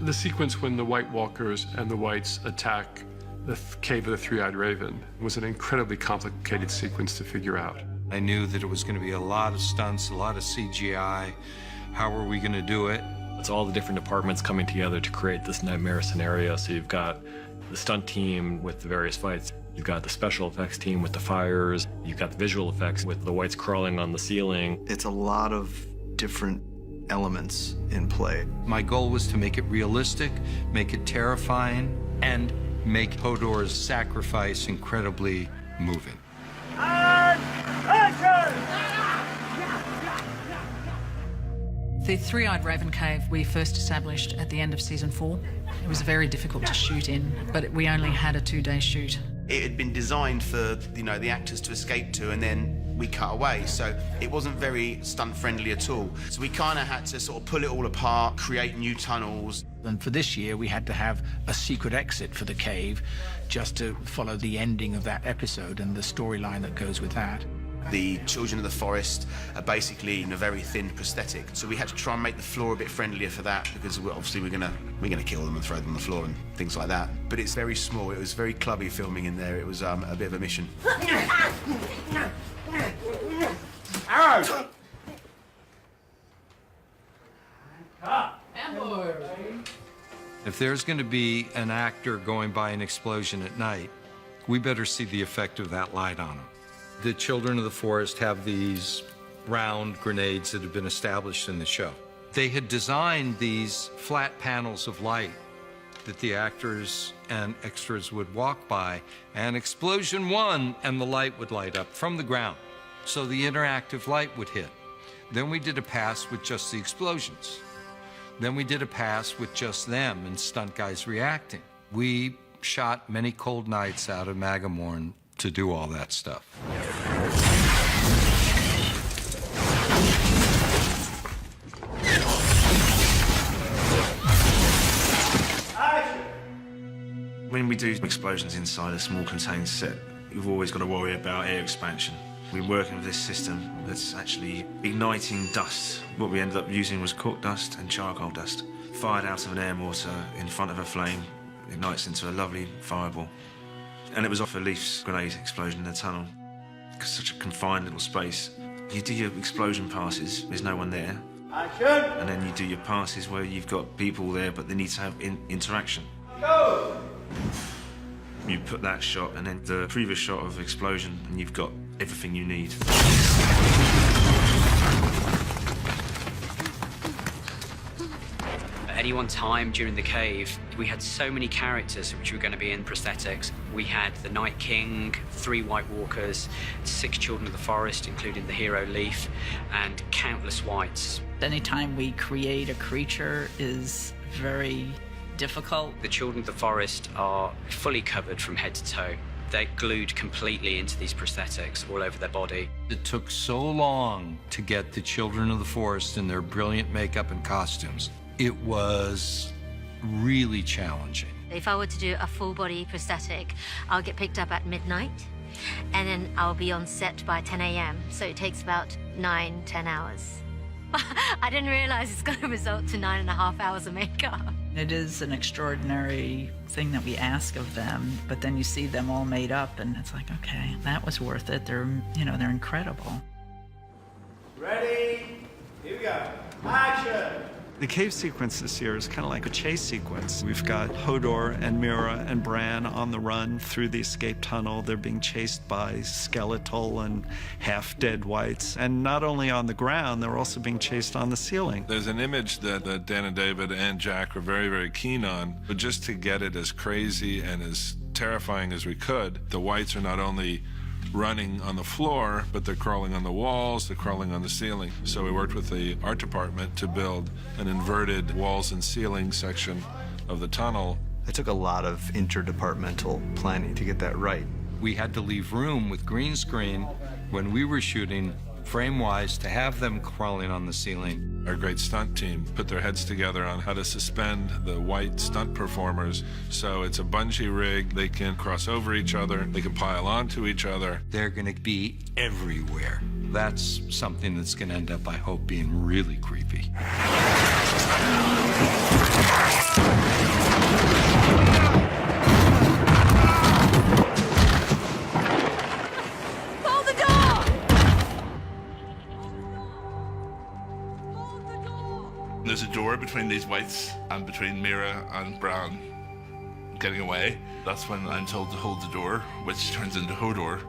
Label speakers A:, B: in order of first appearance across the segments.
A: The sequence when the White Walkers and the Whites attack the cave of the Three-Eyed Raven was an incredibly complicated sequence to figure out.
B: I knew that it was going to be a lot of stunts, a lot of CGI. How were we going to do it?
C: It's all the different departments coming together to create this nightmare scenario. So you've got the stunt team with the various fights. You've got the special effects team with the fires. You've got the visual effects with the Whites crawling on the ceiling.
D: It's a lot of different elements in play.
B: My goal was to make it realistic, make it terrifying, and make Hodor's sacrifice incredibly moving.
E: The Three-Eyed Raven Cave we first established at the end of season 4. It was very difficult to shoot in, but we only had a 2-day shoot.
F: It had been designed for, the actors to escape to, and then we cut away, so it wasn't very stunt-friendly at all. So we kind of had to sort of pull it all apart, create new tunnels.
G: And for this year, we had to have a secret exit for the cave just to follow the ending of that episode and the storyline that goes with that.
F: The children of the forest are basically in a very thin prosthetic, so we had to try and make the floor a bit friendlier for that, because obviously we're gonna kill them and throw them on the floor and things like that. But it's very small. It was very clubby filming in there. It was a bit of a mission.
H: Arrow!
B: If there's going to be an actor going by an explosion at night, we better see the effect of that light on them. The children of the forest have these round grenades that have been established in the show. They had designed these flat panels of light that the actors and extras would walk by, and explosion 1, and the light would light up from the ground. So the interactive light would hit. Then we did a pass with just the explosions. Then we did a pass with just them and stunt guys reacting. We shot many cold nights out of Magamorn to do all that stuff.
F: When we do explosions inside a small contained set, you've always got to worry about air expansion. We're working with this system that's actually igniting dust. What we ended up using was cork dust and charcoal dust. Fired out of an air mortar in front of a flame, ignites into a lovely fireball. And it was off a Leaf's grenade explosion in the tunnel. It's such a confined little space. You do your explosion passes, there's no one there.
H: Action!
F: And then you do your passes where you've got people there, but they need to have interaction.
H: Go!
F: You put that shot and then the previous shot of explosion, and you've got everything you need.
I: At any one time during the cave, we had so many characters which were going to be in prosthetics. We had the Night King, 3 White Walkers, 6 Children of the Forest, including the hero Leaf, and countless Whites.
E: Anytime we create a creature is very difficult.
I: The Children of the Forest are fully covered from head to toe. They're glued completely into these prosthetics all over their body.
B: It took so long to get the children of the forest in their brilliant makeup and costumes. It was really challenging.
J: If I were to do a full-body prosthetic, I'll get picked up at midnight, and then I'll be on set by 10 a.m., so it takes about 9-10 hours. I didn't realize it's going to result to 9.5 hours of makeup.
E: It is an extraordinary thing that we ask of them, but then you see them all made up, and it's like, okay, that was worth it. They're incredible.
H: Ready? Here we go. Action!
K: The cave sequence this year is kind of like a chase sequence. We've got Hodor and Mira and Bran on the run through the escape tunnel. They're being chased by skeletal and half-dead Whites. And not only on the ground, they're also being chased on the ceiling.
L: There's an image that Dan and David and Jack were very, very keen on, but just to get it as crazy and as terrifying as we could, the Whites are not only running on the floor, but they're crawling on the walls, they're crawling on the ceiling. So we worked with the art department to build an inverted walls and ceiling section of the tunnel.
D: It took a lot of interdepartmental planning to get that right.
B: We had to leave room with green screen when we were shooting, frame-wise, to have them crawling on the ceiling.
L: Our great stunt team put their heads together on how to suspend the White stunt performers. So it's a bungee rig. They can cross over each other. They can pile onto each other.
B: They're going to be everywhere. That's something that's going to end up, I hope, being really creepy.
M: Hold the door!
N: There's a door between these whites and between Mira and Bran getting away. That's when I'm told to hold the door, which turns into Hodor,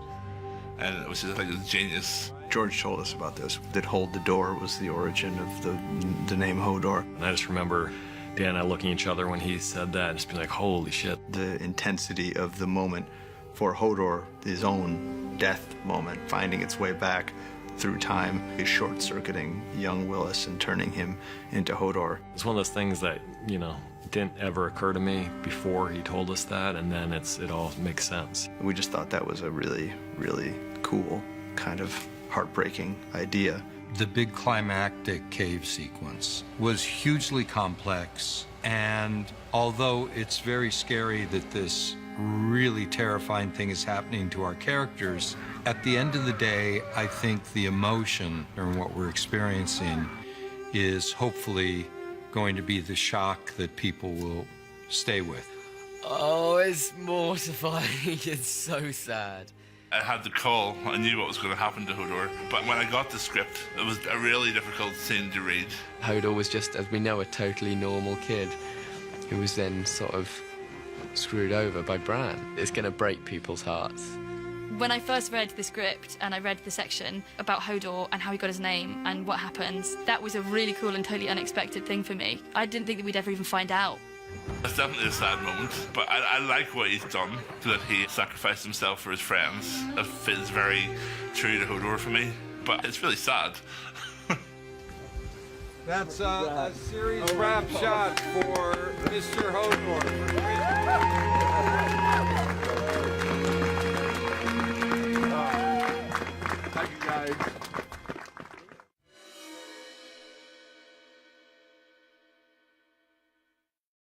N: and it was just like a genius.
D: George told us about this, that hold the door was the origin of the name Hodor.
C: And I just remember Dan and I looking at each other when he said that and just being like, holy shit.
D: The intensity of the moment for Hodor, his own death moment, finding its way back through time, is short-circuiting young Willis and turning him into Hodor.
C: It's one of those things that, you know, didn't ever occur to me before he told us that, and then it all makes sense.
D: We just thought that was a really, really cool, kind of heartbreaking idea.
B: The big climactic cave sequence was hugely complex, and although it's very scary that this really terrifying thing is happening to our characters, at the end of the day, I think the emotion and what we're experiencing is hopefully going to be the shock that people will stay with.
O: Oh, it's mortifying. It's so sad.
N: I had the call. I knew what was going to happen to Hodor, but when I got the script, it was a really difficult scene to read.
O: Hodor was just, as we know, a totally normal kid who was then sort of screwed over by Bran. It's going to break people's hearts.
M: When I first read the script and I read the section about Hodor and how he got his name and what happens, that was a really cool and totally unexpected thing for me. I didn't think that we'd ever even find out.
N: It's definitely a sad moment, but I like what he's done, that he sacrificed himself for his friends. That feels very true to Hodor for me, but it's really sad.
B: That's a series wrap shot for Mr. Hodor.